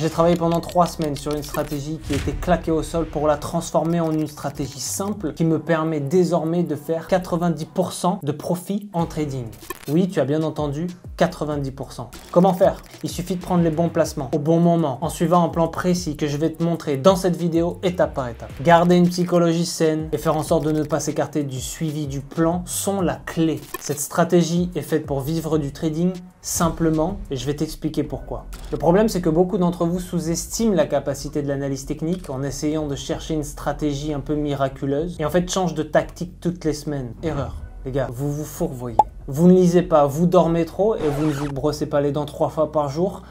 J'ai travaillé pendant 3 semaines sur une stratégie qui était claquée au sol pour la transformer en une stratégie simple qui me permet désormais de faire 90% de profit en trading. Oui, tu as bien entendu, 90%. Comment faire? Il suffit de prendre les bons placements au bon moment en suivant un plan précis que je vais te montrer dans cette vidéo étape par étape. Garder une psychologie saine et faire en sorte de ne pas s'écarter du suivi du plan sont la clé. Cette stratégie est faite pour vivre du trading simplement et je vais t'expliquer pourquoi. Le problème, c'est que beaucoup d'entre vous sous-estiment la capacité de l'analyse technique en essayant de chercher une stratégie un peu miraculeuse et en fait changent de tactique toutes les semaines. Erreur. Les gars, vous vous fourvoyez. Vous ne lisez pas, vous dormez trop et vous ne vous brossez pas les dents 3 fois par jour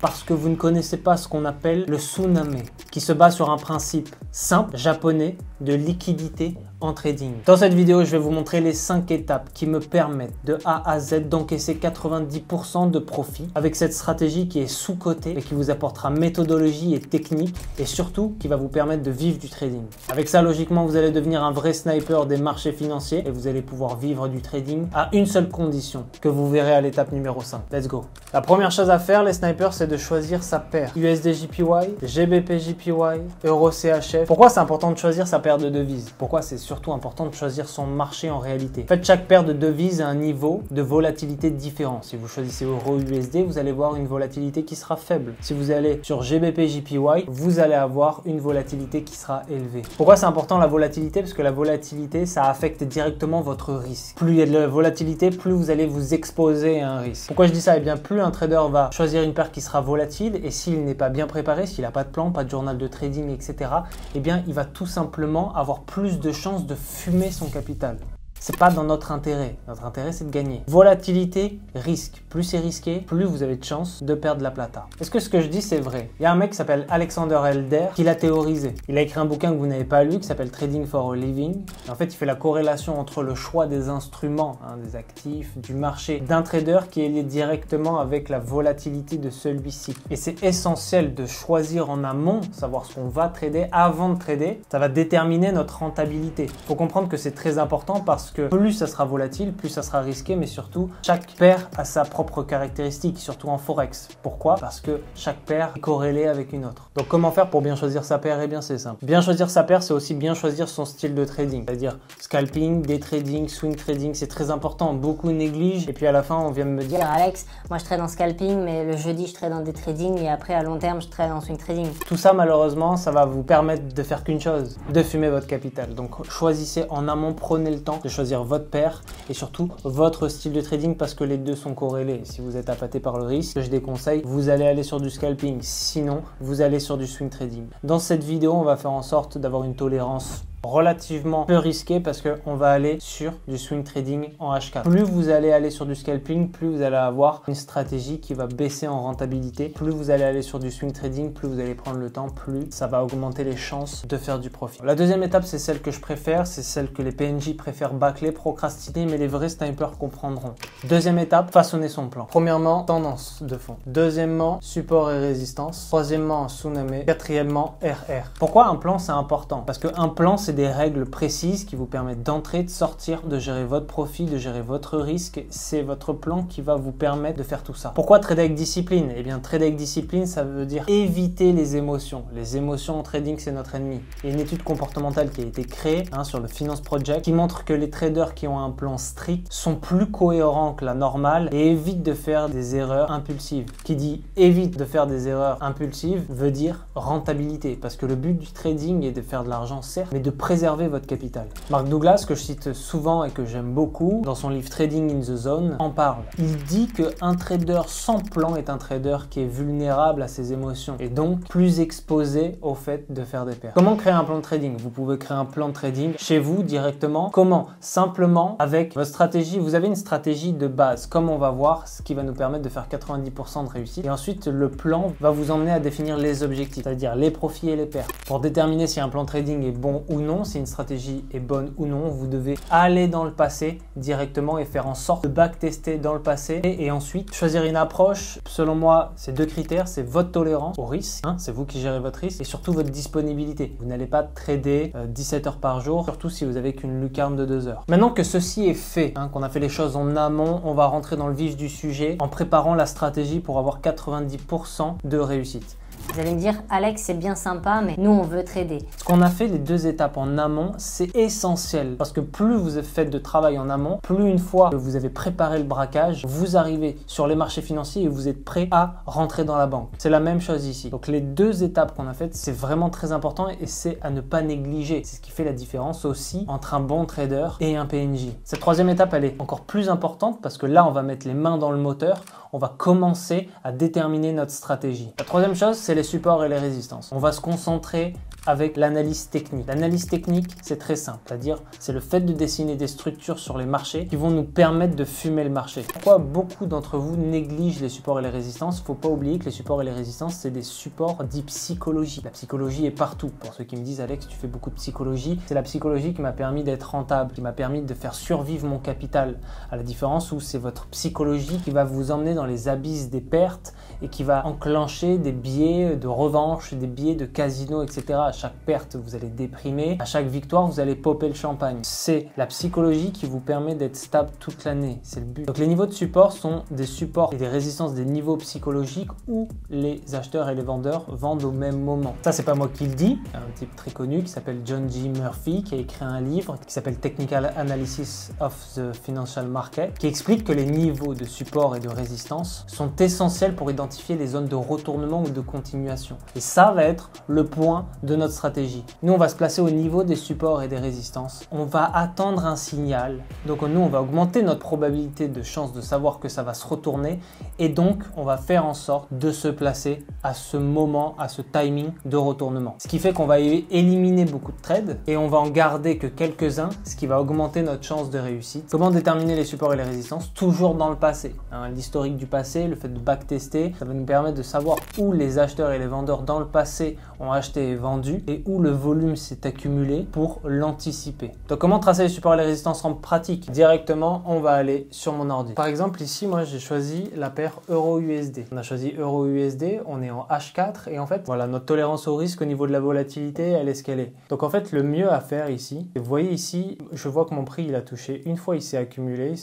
parce que vous ne connaissez pas ce qu'on appelle le tsunami, qui se base sur un principe simple, japonais, de liquidité en trading. Dans cette vidéo, je vais vous montrer les 5 étapes qui me permettent de A à Z d'encaisser 90% de profit avec cette stratégie qui est sous-cotée et qui vous apportera méthodologie et technique et surtout qui va vous permettre de vivre du trading. Avec ça, logiquement, vous allez devenir un vrai sniper des marchés financiers et vous allez pouvoir vivre du trading à une seule condition que vous verrez à l'étape numéro 5. Let's go. La première chose à faire, les snipers, c'est de choisir sa paire. USD-JPY, GBP-JPY, Euro-CHF. Pourquoi c'est important de choisir sa paire de devises? Pourquoi c'est surtout important de choisir son marché en réalité? En fait, chaque paire de devises a un niveau de volatilité différent. Si vous choisissez Euro-USD, vous allez voir une volatilité qui sera faible. Si vous allez sur GBP-JPY, vous allez avoir une volatilité qui sera élevée. Pourquoi c'est important la volatilité? Parce que la volatilité, ça affecte directement votre risque. Plus il y a de la volatilité, plus vous allez vous exposer à un risque. Pourquoi je dis ça? Eh bien, plus un trader va choisir une paire qui sera volatile et s'il n'est pas bien préparé, s'il n'a pas de plan, pas de journal de trading, etc., eh bien, il va tout simplement avoir plus de chances de fumer son capital. C'est pas dans notre intérêt. Notre intérêt, c'est de gagner. Volatilité, risque. Plus c'est risqué, plus vous avez de chances de perdre la plata. Est-ce que ce que je dis, c'est vrai? Il y a un mec qui s'appelle Alexander Elder qui l'a théorisé. Il a écrit un bouquin que vous n'avez pas lu qui s'appelle Trading for a Living. Et en fait, il fait la corrélation entre le choix des instruments, des actifs, du marché d'un trader qui est lié directement avec la volatilité de celui-ci. Et c'est essentiel de choisir en amont, savoir ce qu'on va trader avant de trader. Ça va déterminer notre rentabilité. Il faut comprendre que c'est très important parce que plus ça sera volatile, plus ça sera risqué, mais surtout, chaque paire a sa propre caractéristique, surtout en Forex. Pourquoi? Parce que chaque paire est corrélée avec une autre. Donc comment faire pour bien choisir sa paire? Eh bien c'est simple. Bien choisir sa paire, c'est aussi bien choisir son style de trading. C'est-à-dire scalping, day trading, swing trading, c'est très important. Beaucoup négligent et puis à la fin, on vient de me dire Alex, moi je trade en scalping, mais le jeudi je trade en day trading et après à long terme je trade en swing trading. Tout ça, malheureusement, ça va vous permettre de faire qu'une chose, de fumer votre capital. Donc choisissez en amont, prenez le temps de choisir votre paire et surtout votre style de trading parce que les deux sont corrélés. Si vous êtes appâté par le risque, je déconseille, vous allez aller sur du scalping. Sinon, vous allez sur du swing trading. Dans cette vidéo, on va faire en sorte d'avoir une tolérance relativement peu risqué parce qu'on va aller sur du swing trading en H4. Plus vous allez aller sur du scalping, plus vous allez avoir une stratégie qui va baisser en rentabilité. Plus vous allez aller sur du swing trading, plus vous allez prendre le temps, plus ça va augmenter les chances de faire du profit. La deuxième étape, c'est celle que je préfère, c'est celle que les PNJ préfèrent bâcler, procrastiner, mais les vrais snipers comprendront. Deuxième étape, façonner son plan. Premièrement, tendance de fond. Deuxièmement, support et résistance. Troisièmement, tsunami. Quatrièmement, RR. Pourquoi un plan, c'est important? Parce qu'un plan, c'est des règles précises qui vous permettent d'entrer, de sortir, de gérer votre profit, de gérer votre risque. C'est votre plan qui va vous permettre de faire tout ça. Pourquoi trader avec discipline? Eh bien, trader avec discipline, ça veut dire éviter les émotions. Les émotions en trading, c'est notre ennemi. Il y a une étude comportementale qui a été créée sur le Finance Project qui montre que les traders qui ont un plan strict sont plus cohérents que la normale et évitent de faire des erreurs impulsives. Qui dit évite de faire des erreurs impulsives veut dire rentabilité. Parce que le but du trading est de faire de l'argent, certes, mais de préserver votre capital. Mark Douglas, que je cite souvent et que j'aime beaucoup, dans son livre Trading in the Zone, en parle. Il dit qu'un trader sans plan est un trader qui est vulnérable à ses émotions et donc plus exposé au fait de faire des pertes. Comment créer un plan de trading? Vous pouvez créer un plan de trading chez vous directement. Comment? Simplement avec votre stratégie. Vous avez une stratégie de base, comme on va voir, ce qui va nous permettre de faire 90% de réussite. Et ensuite, le plan va vous emmener à définir les objectifs, c'est-à-dire les profits et les pertes. Pour déterminer si un plan de trading est bon ou non, non, si une stratégie est bonne ou non. Vous devez aller dans le passé directement et faire en sorte de backtester dans le passé et ensuite choisir une approche. Selon moi, c'est 2 critères, c'est votre tolérance au risque, c'est vous qui gérez votre risque, et surtout votre disponibilité. Vous n'allez pas trader 17 heures par jour, surtout si vous avez qu'une lucarne de 2 heures. Maintenant que ceci est fait, qu'on a fait les choses en amont, on va rentrer dans le vif du sujet en préparant la stratégie pour avoir 90% de réussite. Vous allez me dire, Alex, c'est bien sympa, mais nous, on veut trader. Ce qu'on a fait, les 2 étapes en amont, c'est essentiel. Parce que plus vous faites de travail en amont, plus une fois que vous avez préparé le braquage, vous arrivez sur les marchés financiers et vous êtes prêt à rentrer dans la banque. C'est la même chose ici. Donc les 2 étapes qu'on a faites, c'est vraiment très important et c'est à ne pas négliger. C'est ce qui fait la différence aussi entre un bon trader et un PNJ. Cette 3e étape, elle est encore plus importante parce que là, on va mettre les mains dans le moteur. On va commencer à déterminer notre stratégie. La 3e chose, c'est les supports et les résistances. On va se concentrer avec l'analyse technique. L'analyse technique, c'est très simple, c'est-à-dire c'est le fait de dessiner des structures sur les marchés qui vont nous permettre de fumer le marché. Pourquoi beaucoup d'entre vous négligent les supports et les résistances? Il ne faut pas oublier que les supports et les résistances, c'est des supports dits psychologie. La psychologie est partout. Pour ceux qui me disent, Alex, tu fais beaucoup de psychologie, c'est la psychologie qui m'a permis d'être rentable, qui m'a permis de faire survivre mon capital. À la différence où c'est votre psychologie qui va vous emmener dans les abysses des pertes et qui va enclencher des biais de revanche, des biais de casino, etc. À chaque perte, vous allez déprimer. À chaque victoire, vous allez popper le champagne. C'est la psychologie qui vous permet d'être stable toute l'année. C'est le but. Donc les niveaux de support sont des supports et des résistances des niveaux psychologiques où les acheteurs et les vendeurs vendent au même moment. Ça, c'est pas moi qui le dis. Un type très connu qui s'appelle John G. Murphy qui a écrit un livre qui s'appelle Technical Analysis of the Financial Market qui explique que les niveaux de support et de résistance sont essentiels pour identifier les zones de retournement ou de continuation. Et ça va être le point de notre stratégie. Nous, on va se placer au niveau des supports et des résistances. On va attendre un signal. Donc, nous, on va augmenter notre probabilité de chance de savoir que ça va se retourner. Et donc, on va faire en sorte de se placer à ce moment, à ce timing de retournement. Ce qui fait qu'on va éliminer beaucoup de trades et on va en garder que quelques-uns, ce qui va augmenter notre chance de réussite. Comment déterminer les supports et les résistances? Toujours dans le passé. L'historique du passé, le fait de backtester, ça va nous permettre de savoir où les acheteurs et les vendeurs dans le passé ont acheté et vendu et où le volume s'est accumulé pour l'anticiper. Donc comment tracer les supports et les résistances en pratique? Directement, on va aller sur mon ordi. Par exemple, ici, moi, j'ai choisi la paire Euro-USD. On a choisi Euro-USD, on est en H4 et en fait, voilà, notre tolérance au risque au niveau de la volatilité, elle est ce qu'elle est. Donc en fait, le mieux à faire ici, vous voyez ici, je vois que mon prix, il a touché. Une fois, il s'est accumulé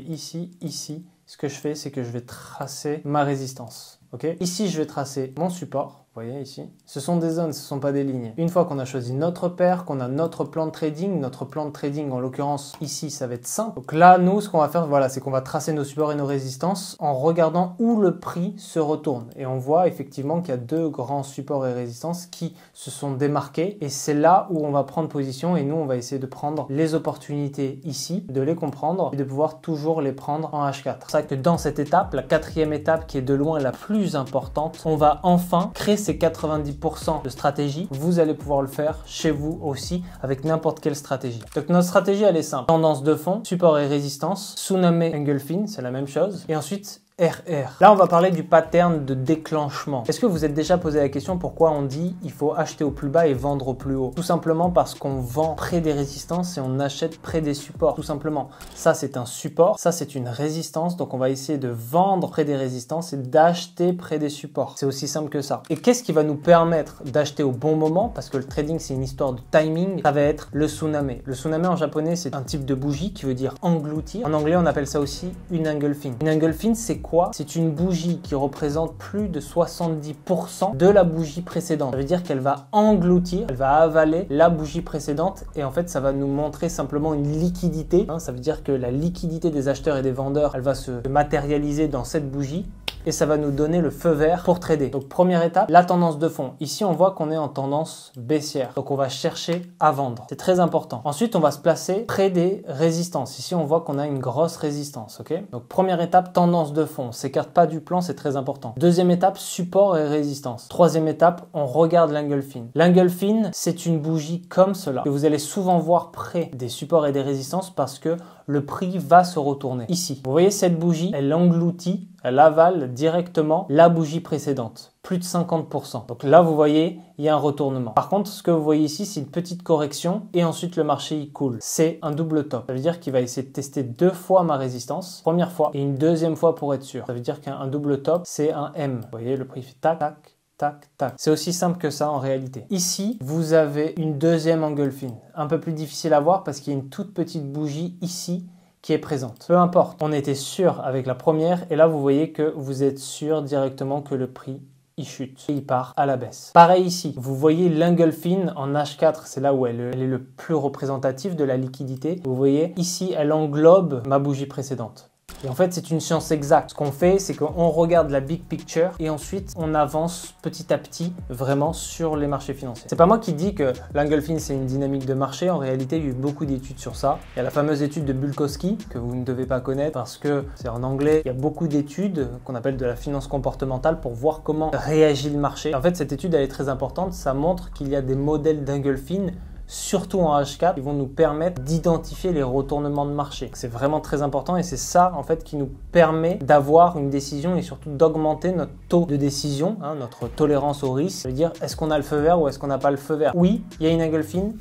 ici, ici. Ce que je fais, c'est que je vais tracer ma résistance. Okay. Ici, je vais tracer mon support. Vous voyez ici, ce sont des zones, ce ne sont pas des lignes. Une fois qu'on a choisi notre paire, qu'on a notre plan de trading en l'occurrence ici, ça va être simple. Donc là, nous, ce qu'on va faire, voilà, c'est qu'on va tracer nos supports et nos résistances en regardant où le prix se retourne. Et on voit effectivement qu'il y a 2 grands supports et résistances qui se sont démarqués. Et c'est là où on va prendre position et nous, on va essayer de prendre les opportunités ici, de les comprendre et de pouvoir toujours les prendre en H4. C'est pour ça que dans cette étape, la 4e étape qui est de loin la plus importante, on va enfin créer ces 90% de stratégie, vous allez pouvoir le faire chez vous aussi avec n'importe quelle stratégie. Donc notre stratégie, elle est simple. Tendance de fond, support et résistance, Tsunami Engulfing, c'est la même chose. Et ensuite, RR. Là, on va parler du pattern de déclenchement. Est-ce que vous êtes déjà posé la question pourquoi on dit il faut acheter au plus bas et vendre au plus haut? Tout simplement parce qu'on vend près des résistances et on achète près des supports. Tout simplement. Ça, c'est un support. Ça, c'est une résistance. Donc, on va essayer de vendre près des résistances et d'acheter près des supports. C'est aussi simple que ça. Et qu'est-ce qui va nous permettre d'acheter au bon moment? Parce que le trading, c'est une histoire de timing. Ça va être le tsunami. Le tsunami en japonais, c'est un type de bougie qui veut dire engloutir. En anglais, on appelle ça aussi une engulfing. Une engulfing, c'est quoi? C'est une bougie qui représente plus de 70% de la bougie précédente. Ça veut dire qu'elle va engloutir, elle va avaler la bougie précédente et en fait ça va nous montrer simplement une liquidité. Ça veut dire que la liquidité des acheteurs et des vendeurs, elle va se matérialiser dans cette bougie et ça va nous donner le feu vert pour trader. Donc première étape, la tendance de fond. Ici on voit qu'on est en tendance baissière. Donc on va chercher à vendre. C'est très important. Ensuite on va se placer près des résistances. Ici on voit qu'on a une grosse résistance. Ok. Donc première étape, tendance de fond. On s'écarte pas du plan, c'est très important. Deuxième étape, support et résistance. Troisième étape, on regarde l'engulfing. L'engulfing, c'est une bougie comme cela que vous allez souvent voir près des supports et des résistances parce que le prix va se retourner. Ici, vous voyez cette bougie, elle engloutit, elle avale directement la bougie précédente. plus de 50%. Donc là, vous voyez, il y a un retournement. Par contre, ce que vous voyez ici, c'est une petite correction et ensuite le marché il coule. C'est un double top. Ça veut dire qu'il va essayer de tester 2 fois ma résistance, première fois, et une deuxième fois pour être sûr. Ça veut dire qu'un double top, c'est un M. Vous voyez, le prix fait tac, tac, tac, tac. C'est aussi simple que ça en réalité. Ici, vous avez une deuxième engulfing. Un peu plus difficile à voir parce qu'il y a une toute petite bougie ici qui est présente. Peu importe, on était sûr avec la première et là, vous voyez que vous êtes sûr directement que le prix il chute et il part à la baisse. Pareil ici, vous voyez l'engulfing en H4, c'est là où elle est le plus représentatif de la liquidité. Vous voyez, ici, elle englobe ma bougie précédente. Et en fait, c'est une science exacte. Ce qu'on fait, c'est qu'on regarde la big picture et ensuite, on avance petit à petit vraiment sur les marchés financiers. C'est pas moi qui dis que l'engulfing, c'est une dynamique de marché. En réalité, il y a eu beaucoup d'études sur ça. Il y a la fameuse étude de Bulkowski que vous ne devez pas connaître parce que c'est en anglais. Il y a beaucoup d'études qu'on appelle de la finance comportementale pour voir comment réagit le marché. En fait, cette étude, elle est très importante. Ça montre qu'il y a des modèles d'engulfing surtout en H4, qui vont nous permettre d'identifier les retournements de marché. C'est vraiment très important et c'est ça en fait qui nous permet d'avoir une décision et surtout d'augmenter notre taux de décision, notre tolérance au risque. Ça veut dire est-ce qu'on a le feu vert ou est-ce qu'on n'a pas le feu vert? Oui, il y a une engulfing.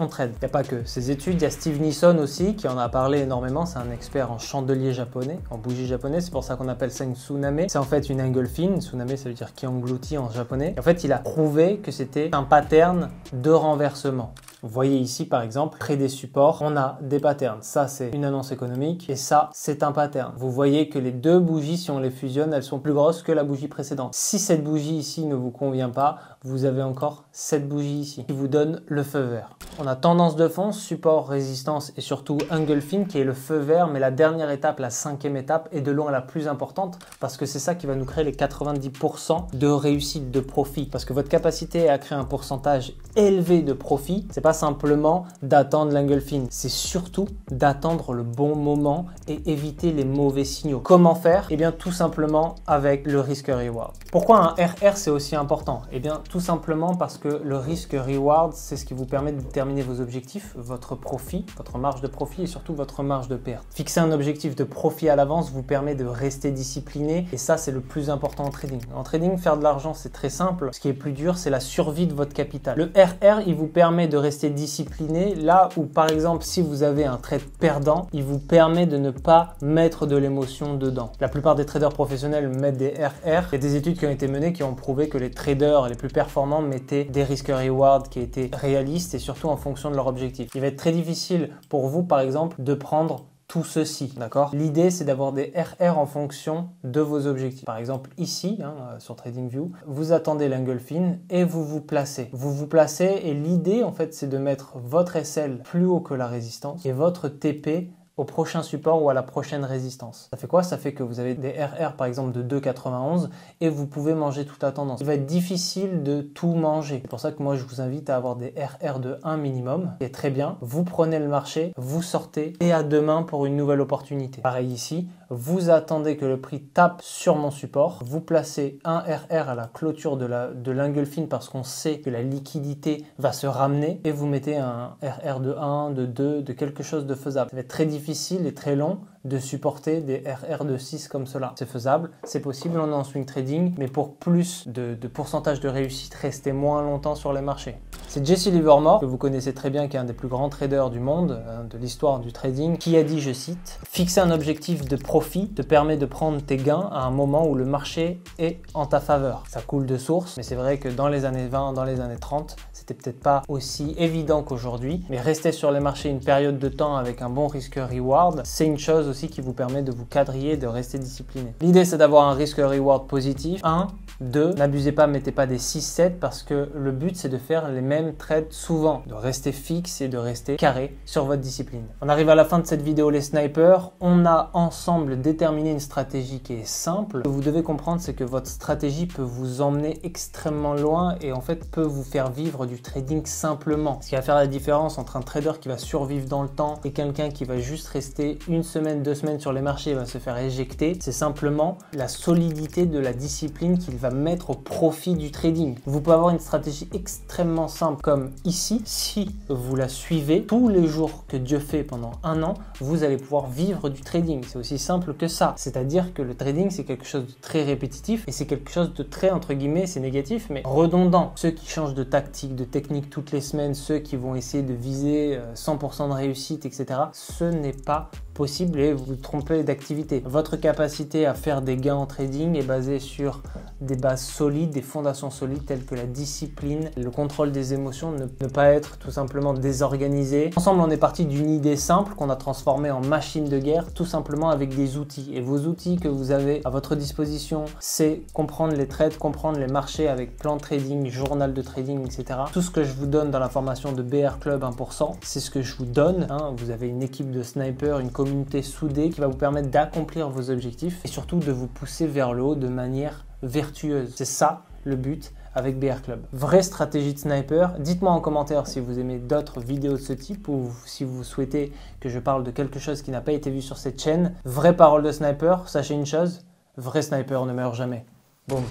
On trade. Il n'y a pas que ces études, il y a Steve Nissen aussi qui en a parlé énormément, c'est un expert en chandelier japonais, en bougie japonais, c'est pour ça qu'on appelle ça une tsunami. C'est en fait une engulfing, tsunami ça veut dire qui engloutit en japonais. Et en fait il a prouvé que c'était un pattern de renversement. Vous voyez ici par exemple, près des supports, on a des patterns. Ça c'est une annonce économique et ça c'est un pattern. Vous voyez que les deux bougies, si on les fusionne, elles sont plus grosses que la bougie précédente. Si cette bougie ici ne vous convient pas, vous avez encore cette bougie ici qui vous donne le feu vert. On a tendance de fond, support, résistance et surtout engulfing qui est le feu vert, mais la dernière étape, la 5e étape est de loin la plus importante parce que c'est ça qui va nous créer les 90% de réussite, de profit. Parce que votre capacité à créer un pourcentage élevé de profit, c'est pas simplement d'attendre l'engulfing, c'est surtout d'attendre le bon moment et éviter les mauvais signaux. Comment faire? Eh bien tout simplement avec le risk-reward. Pourquoi un RR c'est aussi important? Eh bien tout simplement parce que le risk-reward c'est ce qui vous permet de déterminer vos objectifs, votre profit, votre marge de profit et surtout votre marge de perte. Fixer un objectif de profit à l'avance vous permet de rester discipliné et ça c'est le plus important en trading. En trading, faire de l'argent c'est très simple. Ce qui est plus dur c'est la survie de votre capital. Le RR il vous permet de rester discipliné là où par exemple si vous avez un trade perdant, il vous permet de ne pas mettre de l'émotion dedans. La plupart des traders professionnels mettent des RR. Il y a des études qui ont été menées qui ont prouvé que les traders les plus performants mettaient des risk-reward qui étaient réalistes et surtout en fonction de leur objectif. Il va être très difficile pour vous par exemple de prendre tout ceci, d'accord? L'idée, c'est d'avoir des RR en fonction de vos objectifs. Par exemple, ici, sur TradingView, vous attendez l'engulfing et vous vous placez. Vous vous placez et l'idée, en fait, c'est de mettre votre SL plus haut que la résistance et votre TP au prochain support ou à la prochaine résistance. Ça fait quoi? Ça fait que vous avez des RR par exemple de 2,91 et vous pouvez manger toute la tendance. Il va être difficile de tout manger. C'est pour ça que moi je vous invite à avoir des RR de 1 minimum. Et très bien, vous prenez le marché, vous sortez et à demain pour une nouvelle opportunité. Pareil ici, vous attendez que le prix tape sur mon support, vous placez un RR à la clôture de l'engulfing parce qu'on sait que la liquidité va se ramener et vous mettez un RR de 1, de 2, de quelque chose de faisable. Ça va être très difficile et très long de supporter des RR de 6 comme cela. C'est faisable, c'est possible, on est en swing trading, mais pour plus de pourcentage de réussite, restez moins longtemps sur les marchés. C'est Jesse Livermore, que vous connaissez très bien, qui est un des plus grands traders du monde, de l'histoire du trading, qui a dit, je cite, « Fixer un objectif de profit te permet de prendre tes gains à un moment où le marché est en ta faveur. » Ça coule de source, mais c'est vrai que dans les années 20, dans les années 30, c'était peut-être pas aussi évident qu'aujourd'hui, mais rester sur les marchés une période de temps avec un bon risk-reward, c'est une chose aussi qui vous permet de vous quadriller, de rester discipliné. L'idée, c'est d'avoir un risk-reward positif. 1, 2, n'abusez pas, mettez pas des 6-7 parce que le but, c'est de faire les mêmes trades souvent, de rester fixe et de rester carré sur votre discipline. On arrive à la fin de cette vidéo, les snipers. On a ensemble déterminé une stratégie qui est simple. Ce que vous devez comprendre, c'est que votre stratégie peut vous emmener extrêmement loin et en fait peut vous faire vivre du trading simplement. Ce qui va faire la différence entre un trader qui va survivre dans le temps et quelqu'un qui va juste rester une semaine, 2 semaines sur les marchés et va se faire éjecter, c'est simplement la solidité de la discipline qu'il va mettre au profit du trading. Vous pouvez avoir une stratégie extrêmement simple simple comme ici. Si vous la suivez tous les jours que Dieu fait pendant 1 an, vous allez pouvoir vivre du trading. C'est aussi simple que ça. C'est-à-dire que le trading, c'est quelque chose de très répétitif et c'est quelque chose de très, entre guillemets, c'est négatif, mais redondant. Ceux qui changent de tactique, de technique toutes les semaines, ceux qui vont essayer de viser 100% de réussite, etc., ce n'est pas possible et vous vous trompez d'activité. Votre capacité à faire des gains en trading est basée sur des bases solides, des fondations solides telles que la discipline, le contrôle des émotions, ne pas être tout simplement désorganisé. Ensemble, on est parti d'une idée simple qu'on a transformée en machine de guerre, tout simplement avec des outils. Et vos outils que vous avez à votre disposition, c'est comprendre les trades, comprendre les marchés avec plan de trading, journal de trading, etc. Tout ce que je vous donne dans la formation de BR Club 1%, c'est ce que je vous donne. Vous avez une équipe de snipers, une communauté soudée qui va vous permettre d'accomplir vos objectifs et surtout de vous pousser vers le haut de manière vertueuse. C'est ça le but avec BR Club. Vraie stratégie de sniper. Dites-moi en commentaire si vous aimez d'autres vidéos de ce type ou si vous souhaitez que je parle de quelque chose qui n'a pas été vu sur cette chaîne. Vraie parole de sniper, sachez une chose, vrai sniper ne meurt jamais. Boum.